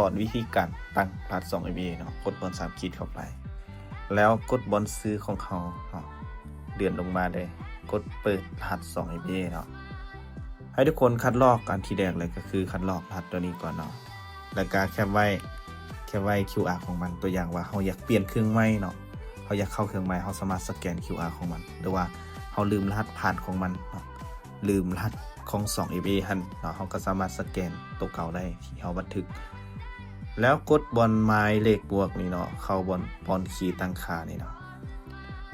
อนวิธีการตั้งรหัส 2FA เนาะกดบน3ขีดเข้าไปแล้วกดบนซื้อของเขาเนาะเดือนลงมาเลยกดเปิดรหัส 2FA เนาะให้ทุกคนคัดลอกอันที่แรกเลยก็คือคัดลอกรหัสตัวนี้ก่อนเนาะแล้วก็แคปไว้QR ของมันตัวอย่างว่าเราอยากเปลี่ยนเครื่องใหม่เนาะเราอยากเข้าเครื่องใหม่เราสามารถสแกน QR ของมันหรือว่าเราลืมรหัสผ่านของมันเนาะลืมรหัสของ 2FA หันเนาะเราก็สามารถสแกนตัวเก่าได้ที่เราบันทึกแล้วกดบนไม้เลขบวกนี่เนาะเข้าบนคีย์ตั้งค่านี่เนาะ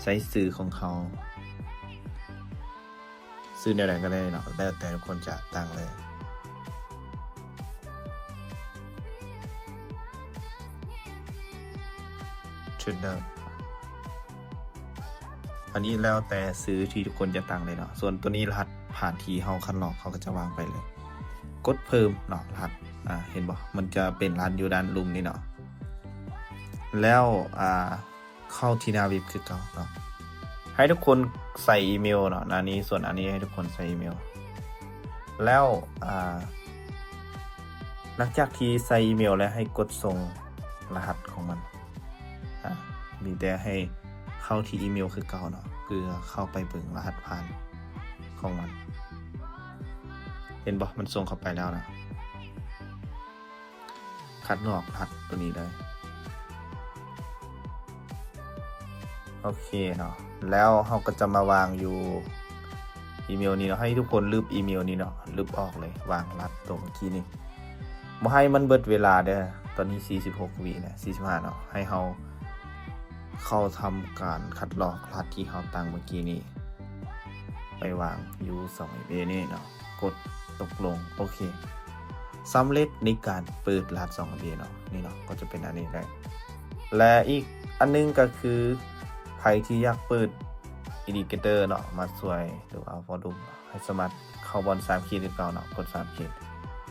ใช้สื่อของเขาซื้อแนวไหนก็ได้เนาะแล้วแต่ทุกคนจะตั้งเลยชุดเดิมอันนี้แล้วแต่ซื้อที่ทุกคนจะตั้งเลยเนาะส่วนตัวนี้รหัสผ่านที่เฮาคันลอกเขาก็จะวางไปเลยกดเพิ่มเนาะรหัสเห็นบ่มันจะเป็นรหัสอยู่ด้านลุ่มนี่เนาะแล้วเข้าที่หน้าเว็บคือเก่าเนาะให้ทุกคนใส่อีเมลเนาะอันนี้ส่วนอันนี้ให้ทุกคนใส่อีเมลแล้วหลังจากที่ใส่อีเมลแล้วให้กดส่งรหัสของมันมีแต่ให้เข้าที่อีเมลคือเก่าเนาะเพื่อเข้าไปเบิ่งรหัสผ่านของมันเห็นบ่มันส่งเข้าไปแล้วนะคัดลอกรหัสตัวนี้เลยโอเคเนาะแล้วเราก็จะมาวางอยู่อีเมลนี้เนาะให้ทุกคนลบอีเมลนี้เนาะลบออกเลยวางรหัสตัวเมื่อกี้นี่บ่ให้มันเบิดเวลาเด้อตอนนี้46 วินะ45เนาะให้เราเข้าทำการคัดลอกรหัสที่เราตั้งเมื่อกี้นี้ไปวางอยู่ 2FA นี่เนาะกดตกลงโอเคสำเร็จในการเปิดรหัส 2FA เนาะนี่เนาะก็จะเป็นอันนี้ได้และอีกอันนึงก็คือใครที่อยากเปิดอินดิเคเตอร์เนาะมาช่วยหรือว่าฟอร์ดูให้สามารถเข้าบน3ขีดคือเก่าเนาะกด3ขีด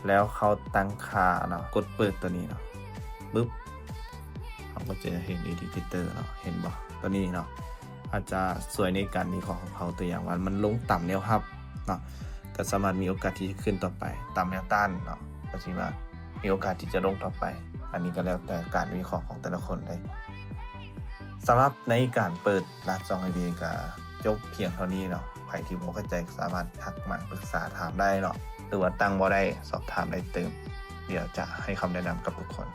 แล้วเขาตั้งค่าเนาะกดเปิดตัวนี้เนาะปึ๊บเราก็จะเห็นอินดิเคเตอร์เนาะเห็นบ่ตัวนี้เนาะอาจจะสวยในการวิเคราะห์ของเขาตัวอย่างว่ามันลงต่ำแนวรับเนาะก็สามารถมีโอกาสที่จะขึ้นต่อไปต่ำแนวต้านเนาะก็สิว่ามีโอกาสที่จะลงต่อไปอันนี้ก็แล้วแต่การวิเคราะห์ของแต่ละคนเลยสำหรับในการเปิดรหัส 2FA ก็จบเพียงเท่านี้เนาะใครที่บ่เข้าใจสามารถทักมาปรึกษาถามได้เนาะหรือว่าตั้งบ่ได้สอบถามได้เติมเดี๋ยวจะให้คำแนะนำกับทุกคน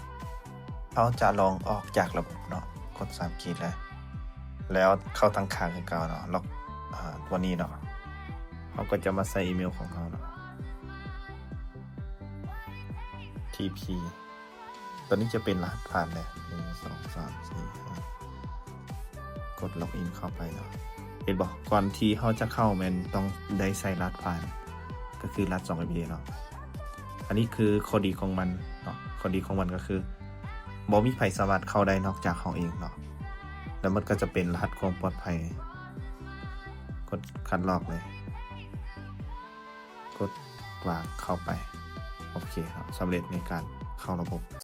เขาจะลองออกจากระบบเนาะกด3ขีดแล้วเข้าตั้งค่าคือเก่าเนาะล็อกวันนี้เนาะเขาก็จะมาใส่อีเมลของเขาเนาะ TP ตอนนี้จะเป็นรหัสผ่านเลย1 2 3 4 5กดล็อกอินเข้าไปเนาะเห็นบอกก่อนที่เขาจะเข้ามันต้องได้ใส่รหัสผ่านก็คือรหัส 2FA เนาะอันนี้คือข้อดีของมันเนาะข้อดีของมันก็คือบ่มีใครสามารถเข้าได้นอกจากเขาเองเนาะแล้วมันก็จะเป็นรหัสความปลอดภัยกดคัดลอกเลยกดวางเข้าไปโอเคครับสำเร็จในการเข้าระบบ